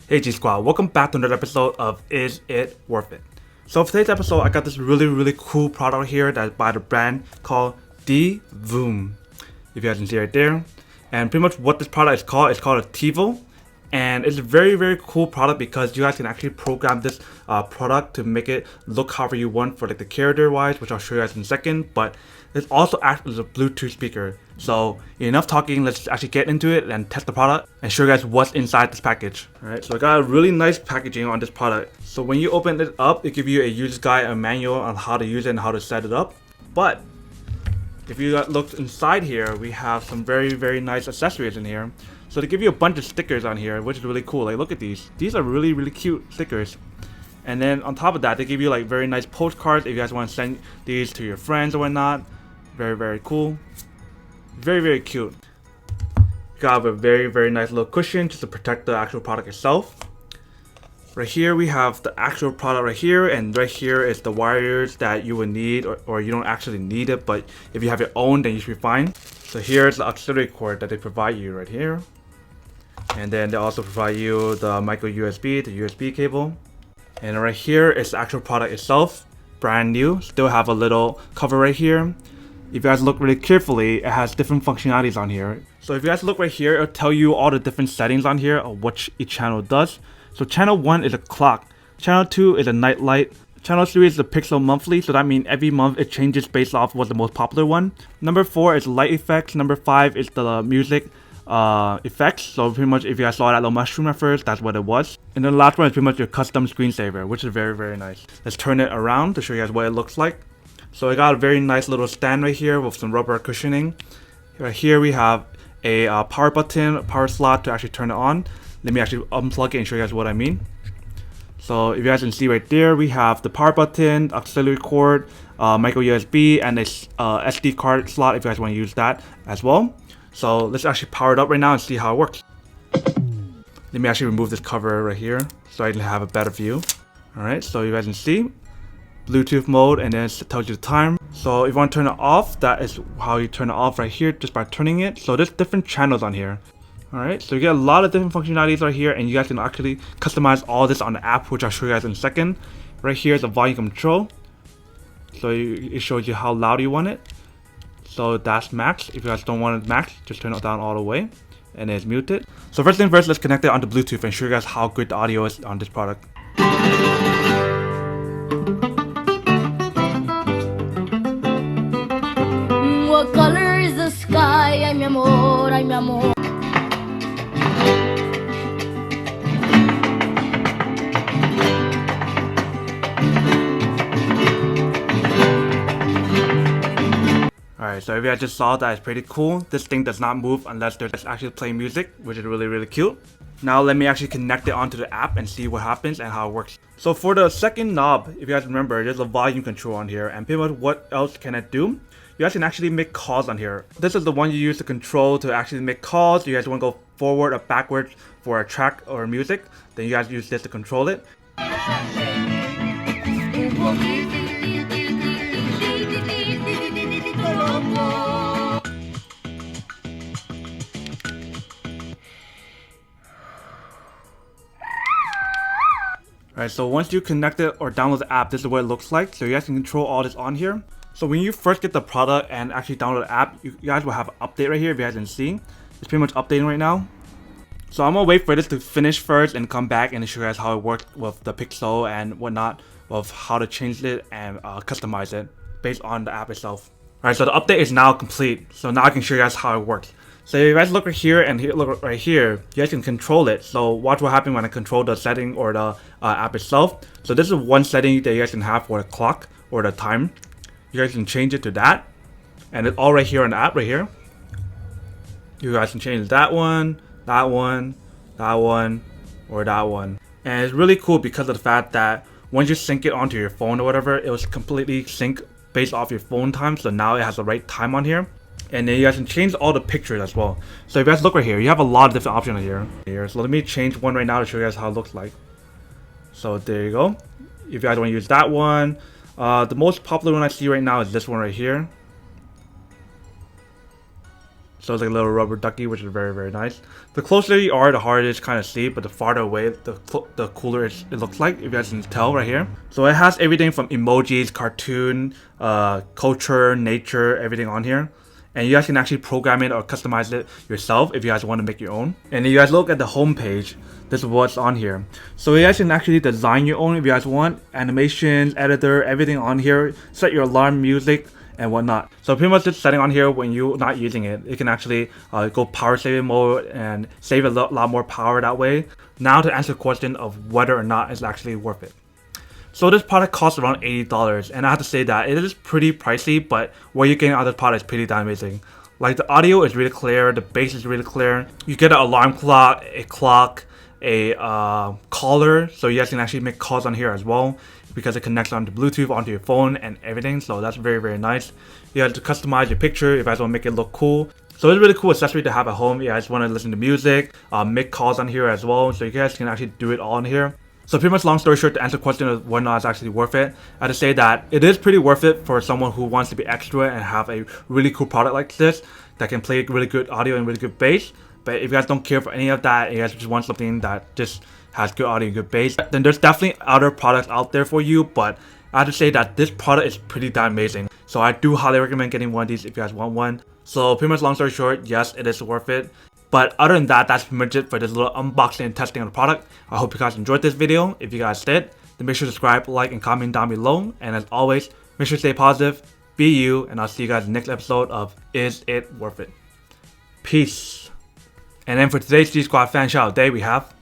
Hey G Squad, welcome back to another episode of Is It Worth It? So for today's episode, I got this really cool product here that's by the brand called Divoom. If you guys can see right there. And pretty much what this product is called a Tivoo. And it's a very cool product because you guys can actually program this product to make it look however you want for like the character wise, which I'll show you guys in a second. But it also acts as a Bluetooth speaker. So enough talking, let's actually get into it and test the product and show you guys what's inside this package. Alright, so I got a really nice packaging on this product. So when you open it up, it gives you a user's guide and manual on how to use it and how to set it up. But if you look inside here, we have some very nice accessories in here. So they give you a bunch of stickers on here, which is really cool. Like, look at these. These are really cute stickers. And then on top of that, they give you like very nice postcards if you guys want to send these to your friends or whatnot. Very cool. Very cute. Got a very nice little cushion just to protect the actual product itself. Right here we have the actual product right here, and right here is the wires that you would need, or you don't actually need it, but if you have your own then you should be fine. So here's the auxiliary cord that they provide you right here. And then they also provide you the micro USB, the USB cable. And right here is the actual product itself, brand new. Still have a little cover right here. If you guys look really carefully, it has different functionalities on here. So if you guys look right here, it'll tell you all the different settings on here of what each channel does. So channel 1 is a clock, channel 2 is a night light, channel 3 is the pixel monthly, so that means every month it changes based off what's the most popular one. Number 4 is light effects, number 5 is the music effects. So pretty much if you guys saw that little mushroom at first, that's what it was. And then the last one is pretty much your custom screensaver, which is very nice. Let's turn it around to show you guys what it looks like. So I got a very nice little stand right here with some rubber cushioning. Right here we have a power button, power slot to actually turn it on. Let me actually unplug it and show you guys what I mean. So if you guys can see right there, we have the power button, auxiliary cord, micro USB, and a SD card slot if you guys want to use that as well. So let's actually power it up right now and see how it works. Let me actually remove this cover right here so I can have a better view. Alright, so you guys can see Bluetooth mode, and then it tells you the time. So if you want to turn it off, that is how you turn it off right here, just by turning it. So there's different channels on here. Alright, so you get a lot of different functionalities right here, and you guys can actually customize all this on the app, which I'll show you guys in a second. Right here is the volume control. So it shows you how loud you want it. So that's max. If you guys don't want it max, just turn it down all the way, and it's muted. So first thing first, let's connect it onto Bluetooth and show you guys how good the audio is on this product. What color is the sky? Ay mi amor, ay mi amor. Alright, so if you guys just saw that, it's pretty cool. This thing does not move unless there's actually playing music, which is really cute. Now let me actually connect it onto the app and see what happens and how it works. So for the second knob, if you guys remember, there's a volume control on here, and pretty much what else can it do? You guys can actually make calls on here. This is the one you use to control to actually make calls. You guys want to go forward or backwards for a track or music, then you guys use this to control it. Alright, so once you connect it or download the app, this is what it looks like. So you guys can control all this on here. So when you first get the product and actually download the app, you guys will have an update right here if you guys can see. It's pretty much updating right now. So I'm gonna wait for this to finish first and come back and show you guys how it works with the pixel and whatnot, of how to change it and customize it based on the app itself. Alright, so the update is now complete. So now I can show you guys how it works. So if you guys look right here and look right here, you guys can control it. So watch what happens when I control the setting or the app itself. So this is one setting that you guys can have for the clock or the time. You guys can change it to that, and it's all right here on the app right here. You guys can change that one, that one, that one, or that one. And it's really cool because of the fact that once you sync it onto your phone or whatever, it was completely sync based off your phone time. So now it has the right time on here. And then you guys can change all the pictures as well. So if you guys look right here, you have a lot of different options here. So let me change one right now to show you guys how it looks like. So there you go. If you guys want to use that one, the most popular one I see right now is this one right here. So it's like a little rubber ducky, which is very, very nice. The closer you are, the harder it is kind of see, but the farther away, the cooler it looks like, if you guys can tell right here. So it has everything from emojis, cartoon, culture, nature, everything on here. And you guys can actually program it or customize it yourself if you guys want to make your own. And if you guys look at the home page, this is what's on here. So you guys can actually design your own if you guys want. Animations, editor, everything on here. Set your alarm, music, and whatnot. So pretty much just setting on here when you're not using it. You can actually go power saving mode and save a lot more power that way. Now to answer the question of whether or not it's actually worth it. So this product costs around $80, and I have to say that it is pretty pricey, but what you're getting out of this product is pretty damn amazing. Like the audio is really clear, the bass is really clear. You get an alarm clock, a caller, so you guys can actually make calls on here as well because it connects onto Bluetooth onto your phone and everything. So that's very, very nice. You have to customize your picture if you guys want to make it look cool. So it's a really cool accessory to have at home. You guys want to listen to music, make calls on here as well. So you guys can actually do it all in here. So pretty much long story short, to answer the question of whether or not it's actually worth it, I have to say that it is pretty worth it for someone who wants to be extra and have a really cool product like this that can play really good audio and really good bass. But if you guys don't care for any of that, and you guys just want something that just has good audio and good bass, then there's definitely other products out there for you. But I have to say that this product is pretty damn amazing. So I do highly recommend getting one of these if you guys want one. So pretty much long story short, yes, it is worth it. But other than that, that's pretty much it for this little unboxing and testing of the product. I hope you guys enjoyed this video. If you guys did, then make sure to subscribe, like, and comment down below. And as always, make sure to stay positive, be you, and I'll see you guys in the next episode of Is It Worth It? Peace. And then for today's G Squad fan shout out day, we have